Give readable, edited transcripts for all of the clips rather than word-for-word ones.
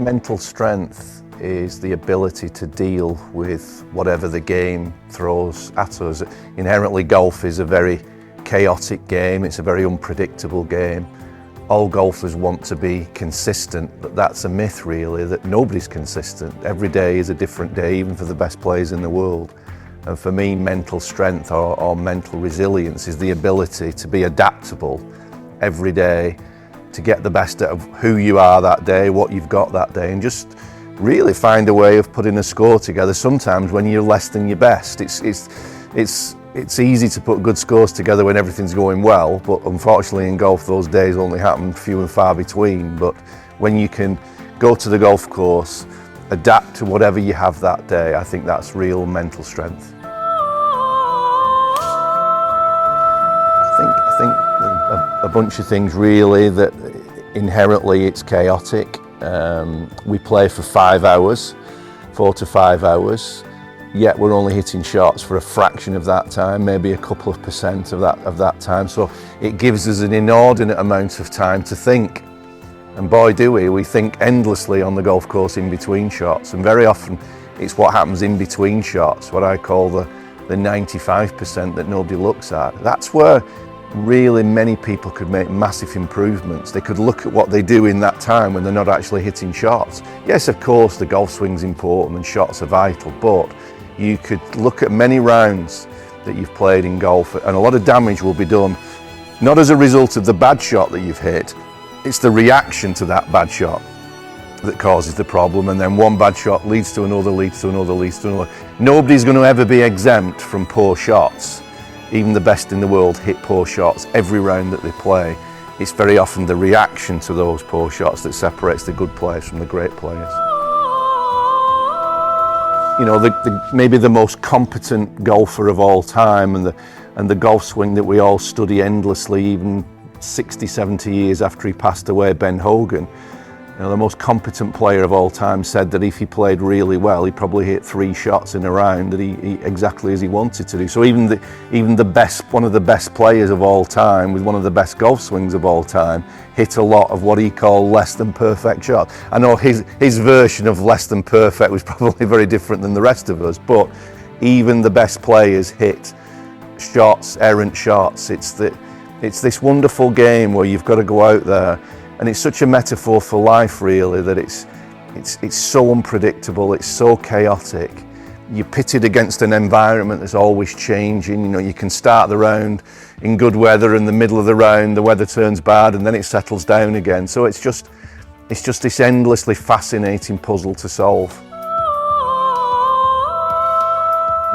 Mental strength is the ability to deal with whatever the game throws at us. Inherently, golf is a very chaotic game, it's a very unpredictable game. All golfers want to be consistent, but that's a myth really, that nobody's consistent. Every day is a different day, even for the best players in the world. And for me, mental strength or mental resilience is the ability to be adaptable every day, to get the best out of who you are that day, what you've got that day, and just really find a way of putting a score together. Sometimes when you're less than your best, it's easy to put good scores together when everything's going well, but unfortunately in golf those days only happen few and far between. But when you can go to the golf course, adapt to whatever you have that day, I think that's real mental strength. I think a bunch of things really, that inherently it's chaotic. We play for 5 hours, 4 to 5 hours, yet we're only hitting shots for a fraction of that time, maybe a couple of percent of that time. So it gives us an inordinate amount of time to think. And boy do we think endlessly on the golf course in between shots. And very often it's what happens in between shots, what I call the 95% that nobody looks at. That's where really many people could make massive improvements. They could look at what they do in that time when they're not actually hitting shots. Yes, of course, the golf swing's important and shots are vital, but you could look at many rounds that you've played in golf, and a lot of damage will be done, not as a result of the bad shot that you've hit, it's the reaction to that bad shot that causes the problem, and then one bad shot leads to another, leads to another, leads to another. Nobody's going to ever be exempt from poor shots. Even the best in the world hit poor shots every round that they play. It's very often the reaction to those poor shots that separates the good players from the great players. You know, maybe the most competent golfer of all time, and the golf swing that we all study endlessly, even 60, 70 years after he passed away, Ben Hogan. You know, the most competent player of all time said that if he played really well, he probably hit 3 shots in a round that he exactly as he wanted to do. So even the best, one of the best players of all time, with one of the best golf swings of all time, hit a lot of what he called less than perfect shots. I know his version of less than perfect was probably very different than the rest of us, but even the best players hit shots, errant shots. It's this wonderful game where you've got to go out there. And it's such a metaphor for life really, that it's so unpredictable, it's so chaotic. You're pitted against an environment that's always changing. You know, you can start the round in good weather, in the middle of the round the weather turns bad and then it settles down again. So it's just this endlessly fascinating puzzle to solve.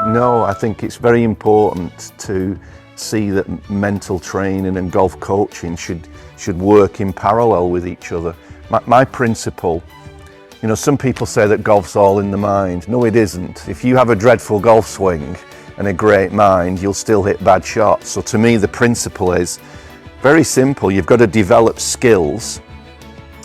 No, I think it's very important to see that mental training and golf coaching should work in parallel with each other. My principle, you know, some people say that golf's all in the mind. No, it isn't. If you have a dreadful golf swing and a great mind, you'll still hit bad shots. So to me, the principle is very simple. You've got to develop skills,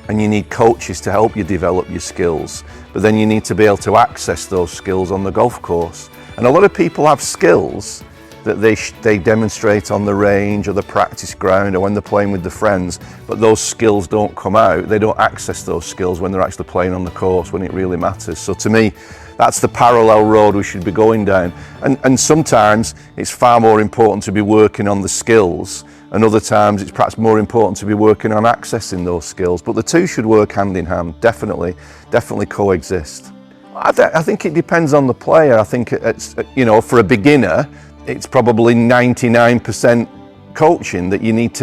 and you need coaches to help you develop your skills. But then you need to be able to access those skills on the golf course. And a lot of people have skills that they demonstrate on the range or the practice ground or when they're playing with their friends, but those skills don't come out. They don't access those skills when they're actually playing on the course, when it really matters. So to me, that's the parallel road we should be going down. And sometimes it's far more important to be working on the skills, and other times it's perhaps more important to be working on accessing those skills. But the two should work hand in hand, definitely coexist. I think it depends on the player. I think it's, you know, for a beginner, it's probably 99% coaching that you need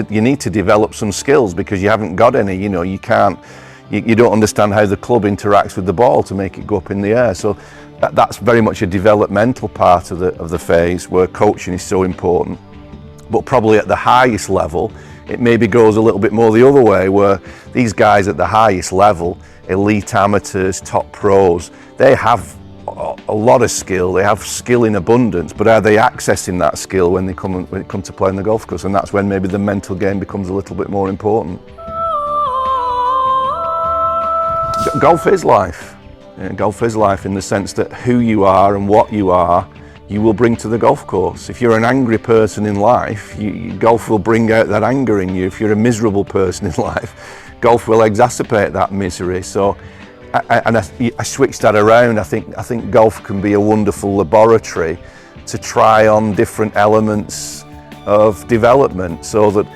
to develop some skills, because you haven't got any. You know, you don't understand how the club interacts with the ball to make it go up in the air. So that's very much a developmental part of the phase where coaching is so important. But probably at the highest level, it maybe goes a little bit more the other way, where these guys at the highest level, elite amateurs, top pros, they have a lot of skill, they have skill in abundance, but are they accessing that skill when it comes to playing the golf course? And that's when maybe the mental game becomes a little bit more important. Golf is life. Golf is life in the sense that who you are and what you are, you will bring to the golf course. If you're an angry person in life, golf will bring out that anger in you. If you're a miserable person in life, golf will exacerbate that misery. So I switched that around. I think golf can be a wonderful laboratory to try on different elements of development, so that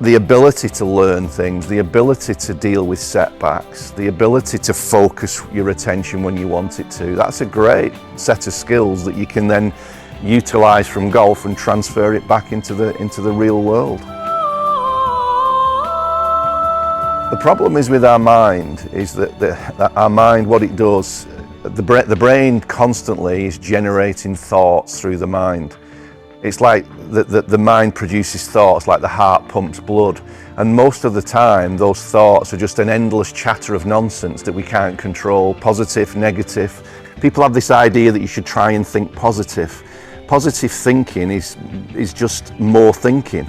the ability to learn things, the ability to deal with setbacks, the ability to focus your attention when you want it to, that's a great set of skills that you can then utilize from golf and transfer it back into the real world. The problem is with our mind is that our mind, what it does, the brain constantly is generating thoughts through the mind. It's like the mind produces thoughts like the heart pumps blood, and most of the time those thoughts are just an endless chatter of nonsense that we can't control, positive, negative. People have this idea that you should try and think positive. Positive thinking is just more thinking.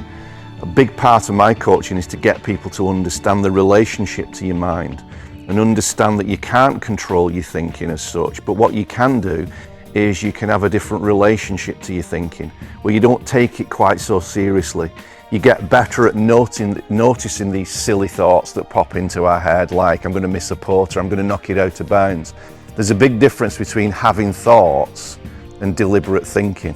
A big part of my coaching is to get people to understand the relationship to your mind and understand that you can't control your thinking as such, but what you can do is you can have a different relationship to your thinking, where you don't take it quite so seriously. You get better at noticing these silly thoughts that pop into our head, like I'm going to miss a putt or I'm going to knock it out of bounds. There's a big difference between having thoughts and deliberate thinking.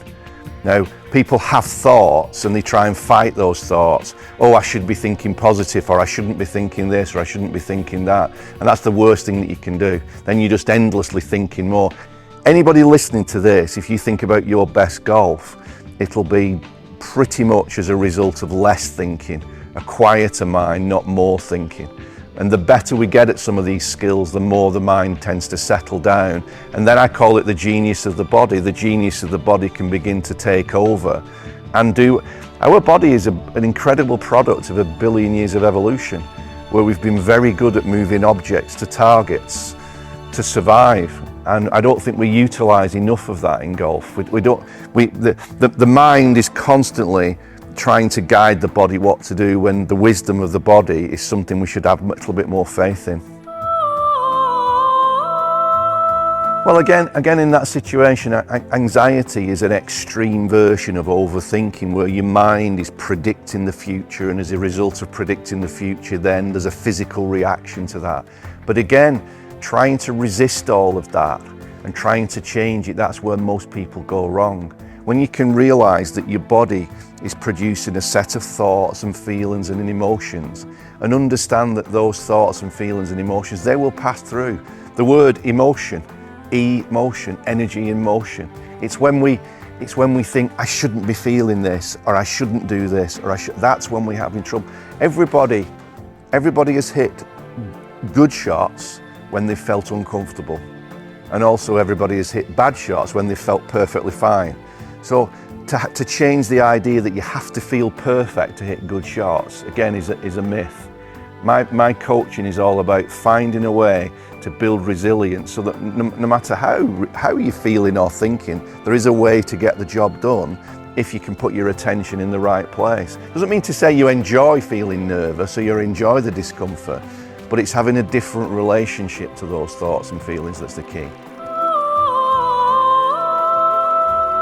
Now, people have thoughts and they try and fight those thoughts. Oh, I should be thinking positive, or I shouldn't be thinking this, or I shouldn't be thinking that. And that's the worst thing that you can do. Then you're just endlessly thinking more. Anybody listening to this, if you think about your best golf, it'll be pretty much as a result of less thinking, a quieter mind, not more thinking. And the better we get at some of these skills, the more the mind tends to settle down. And then I call it the genius of the body. The genius of the body can begin to take over and do. Our body is an incredible product of 1 billion years of evolution, where we've been very good at moving objects to targets to survive. And I don't think we utilise enough of that in golf. The mind is constantly trying to guide the body what to do, when the wisdom of the body is something we should have a little bit more faith in. Well, again in that situation, anxiety is an extreme version of overthinking, where your mind is predicting the future, and as a result of predicting the future, then there's a physical reaction to that. But again, trying to resist all of that and trying to change it, that's where most people go wrong. When you can realise that your body is producing a set of thoughts and feelings and emotions, and understand that those thoughts and feelings and emotions, they will pass through. The word emotion, emotion, energy in motion. It's when we think, I shouldn't be feeling this, or I shouldn't do this, or that's when we're having trouble. Everybody has hit good shots when they felt uncomfortable, and also everybody has hit bad shots when they felt perfectly fine. So to change the idea that you have to feel perfect to hit good shots, again, is a myth. My coaching is all about finding a way to build resilience, so that no matter how you're feeling or thinking, there is a way to get the job done if you can put your attention in the right place. Doesn't mean to say you enjoy feeling nervous or you enjoy the discomfort, but it's having a different relationship to those thoughts and feelings that's the key.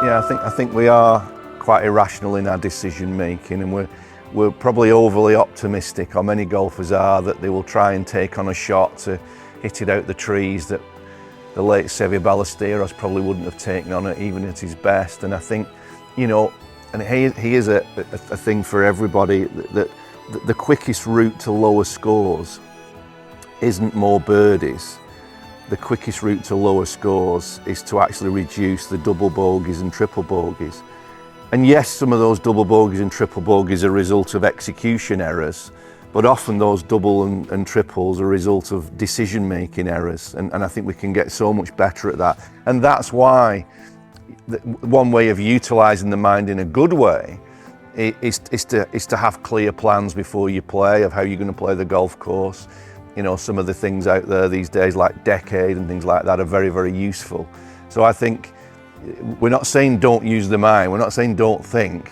Yeah, I think we are quite irrational in our decision making, and we're probably overly optimistic, or many golfers are, that they will try and take on a shot to hit it out the trees that the late Seve Ballesteros probably wouldn't have taken on it even at his best. And I think, and here's a thing for everybody, that the quickest route to lower scores isn't more birdies. The quickest route to lower scores is to actually reduce the double bogeys and triple bogeys. And yes, some of those double bogeys and triple bogeys are a result of execution errors, but often those double and triples are a result of decision-making errors. And I think we can get so much better at that. And that's why one way of utilising the mind in a good way is to have clear plans before you play of how you're going to play the golf course. Some of the things out there these days, like Decade and things like that, are very, very useful. So I think we're not saying don't use the mind, we're not saying don't think.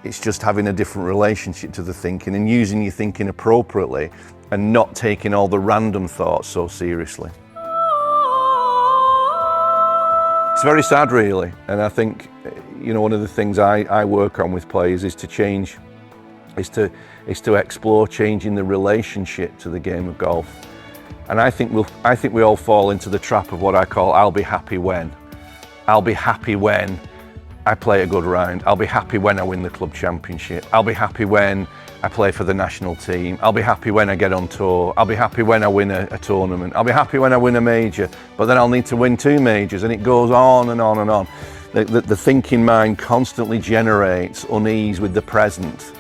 It's just having a different relationship to the thinking and using your thinking appropriately, and not taking all the random thoughts so seriously. It's very sad, really, and I think one of the things I work on with players is to explore changing the relationship to the game of golf. And I think we all fall into the trap of what I call I'll be happy when. I'll be happy when I play a good round. I'll be happy when I win the club championship. I'll be happy when I play for the national team. I'll be happy when I get on tour. I'll be happy when I win a tournament. I'll be happy when I win a major, but then I'll need to win 2 majors, and it goes on and on and on. The thinking mind constantly generates unease with the present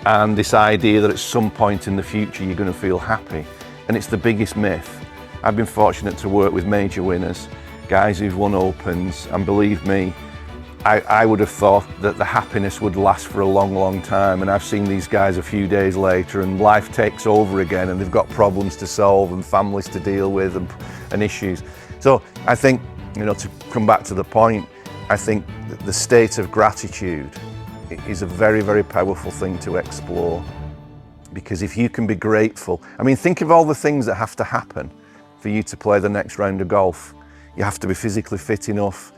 and this idea that at some point in the future you're going to feel happy. And it's the biggest myth. I've been fortunate to work with major winners, guys who've won Opens, and believe me, I would have thought that the happiness would last for a long, long time, and I've seen these guys a few days later and life takes over again and they've got problems to solve and families to deal with and issues. So I think, to come back to the point, I think the state of gratitude is a very, very powerful thing to explore, because if you can be grateful, think of all the things that have to happen for you to play the next round of golf. You have to be physically fit enough.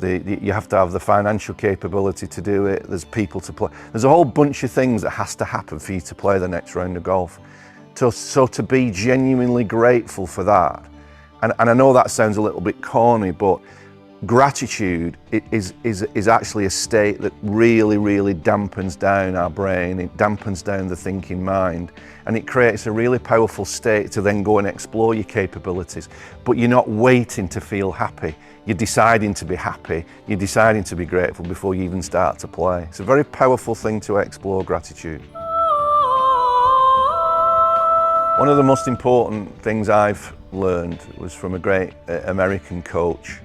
You have to have the financial capability to do it. There's people to play. There's a whole bunch of things that has to happen for you to play the next round of golf. So to be genuinely grateful for that, and I know that sounds a little bit corny, but gratitude is actually a state that really, really dampens down our brain. It dampens down the thinking mind, and it creates a really powerful state to then go and explore your capabilities. But you're not waiting to feel happy. You're deciding to be happy. You're deciding to be grateful before you even start to play. It's a very powerful thing to explore, gratitude. One of the most important things I've learned was from a great American coach,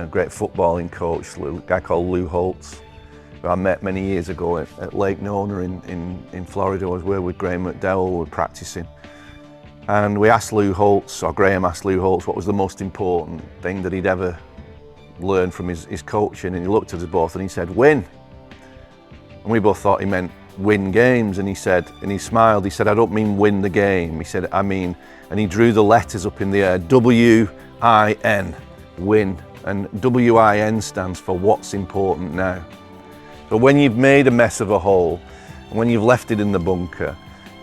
great footballing coach, a guy called Lou Holtz, who I met many years ago at Lake Nona in Florida. I was where with Graham McDowell, we were practicing. And we asked Lou Holtz, or Graham asked Lou Holtz, what was the most important thing that he'd ever learned from his coaching, and he looked at us both and he said, win. And we both thought he meant win games, and he said, and he smiled, he said, I don't mean win the game. He said, I mean, and he drew the letters up in the air, W-I-N, win. And W-I-N stands for what's important now. So when you've made a mess of a hole, and when you've left it in the bunker,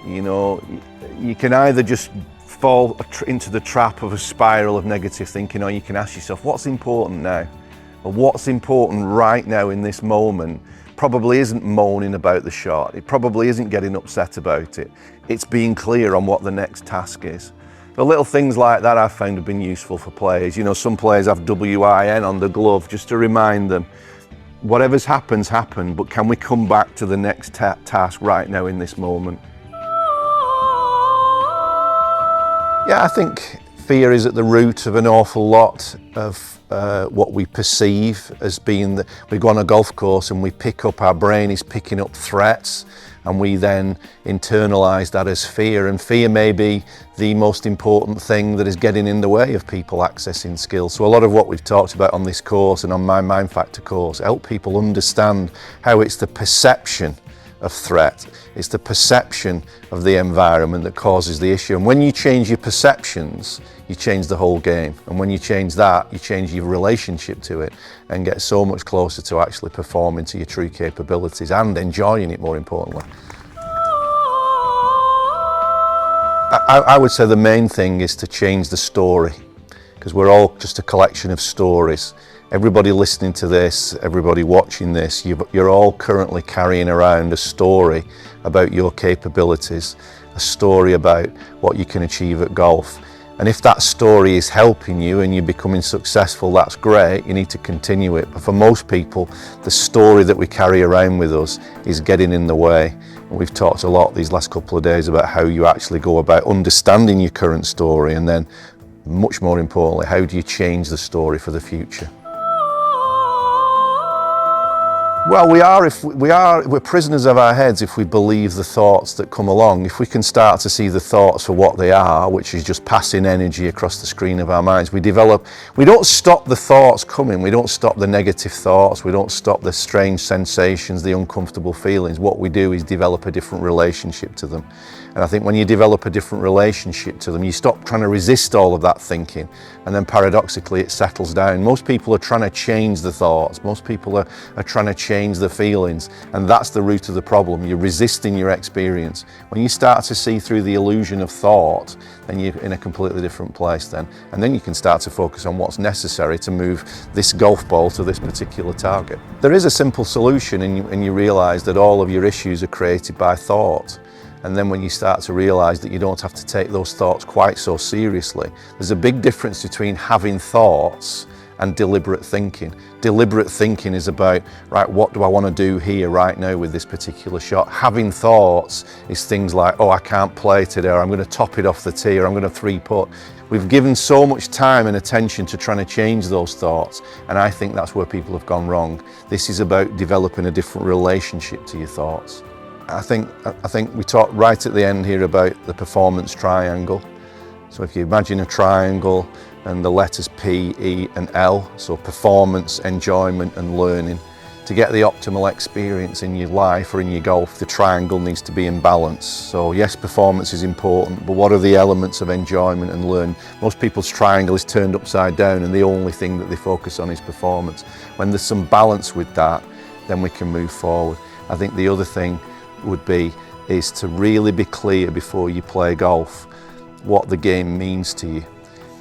you can either just fall into the trap of a spiral of negative thinking, or you can ask yourself, what's important now? Well, what's important right now in this moment probably isn't moaning about the shot. It probably isn't getting upset about it. It's being clear on what the next task is. The little things like that I've found have been useful for players. Some players have W-I-N on the glove just to remind them, whatever's happened, but can we come back to the next task right now in this moment? Yeah, I think fear is at the root of an awful lot of what we perceive as being that we go on a golf course and we pick up, our brain is picking up threats, and we then internalize that as fear. And fear may be the most important thing that is getting in the way of people accessing skills. So a lot of what we've talked about on this course and on my Mind Factor course help people understand how it's the perception of threat. It's the perception of the environment that causes the issue. And when you change your perceptions, you change the whole game. And when you change that, you change your relationship to it and get so much closer to actually performing to your true capabilities and enjoying it, more importantly. I would say the main thing is to change the story, because we're all just a collection of stories. Everybody listening to this, everybody watching this, you're all currently carrying around a story about your capabilities, a story about what you can achieve at golf. And if that story is helping you and you're becoming successful, that's great, you need to continue it. But for most people, the story that we carry around with us is getting in the way. And we've talked a lot these last couple of days about how you actually go about understanding your current story, and then much more importantly, how do you change the story for the future? Well, we're prisoners of our heads if we believe the thoughts that come along. If we can start to see the thoughts for what they are, which is just passing energy across the screen of our minds, we don't stop the thoughts coming, we don't stop the negative thoughts, we don't stop the strange sensations, the uncomfortable feelings. What we do is develop a different relationship to them. And I think when you develop a different relationship to them, you stop trying to resist all of that thinking, and then paradoxically it settles down. Most people are trying to change the thoughts, most people are trying to change change the feelings, and that's the root of the problem. You're resisting your experience. When you start to see through the illusion of thought, then you're in a completely different place then. And then you can start to focus on what's necessary to move this golf ball to this particular target. There is a simple solution, and you realise that all of your issues are created by thought. And then when you start to realise that you don't have to take those thoughts quite so seriously, there's a big difference between having thoughts and deliberate thinking. Deliberate thinking is about, right, what do I want to do here right now with this particular shot? Having thoughts is things like, oh, I can't play today, or I'm going to top it off the tee, or I'm going to three putt. We've given so much time and attention to trying to change those thoughts, and I think that's where people have gone wrong. This is about developing a different relationship to your thoughts. I think we talked right at the end here about the performance triangle. So if you imagine a triangle and the letters P, E and L, so performance, enjoyment and learning. To get the optimal experience in your life or in your golf, the triangle needs to be in balance. So yes, performance is important, but what are the elements of enjoyment and learning? Most people's triangle is turned upside down and the only thing that they focus on is performance. When there's some balance with that, then we can move forward. I think the other thing is to really be clear before you play golf what the game means to you,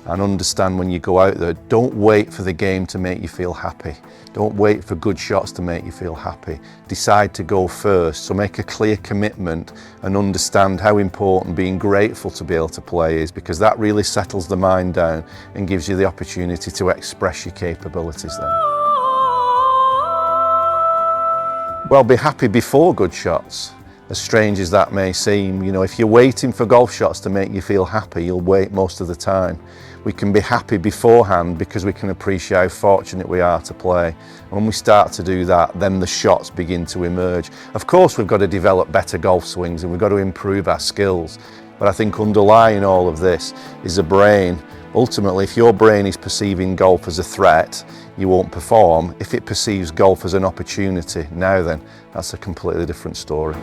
and understand when you go out there, don't wait for the game to make you feel happy. Don't wait for good shots to make you feel happy. Decide to go first. So make a clear commitment and understand how important being grateful to be able to play is, because that really settles the mind down and gives you the opportunity to express your capabilities then. Well, be happy before good shots. As strange as that may seem, you know, if you're waiting for golf shots to make you feel happy, you'll wait most of the time. We can be happy beforehand because we can appreciate how fortunate we are to play. And when we start to do that, then the shots begin to emerge. Of course, we've got to develop better golf swings and we've got to improve our skills. But I think underlying all of this is a brain. Ultimately, if your brain is perceiving golf as a threat, you won't perform. If it perceives golf as an opportunity, now then, that's a completely different story.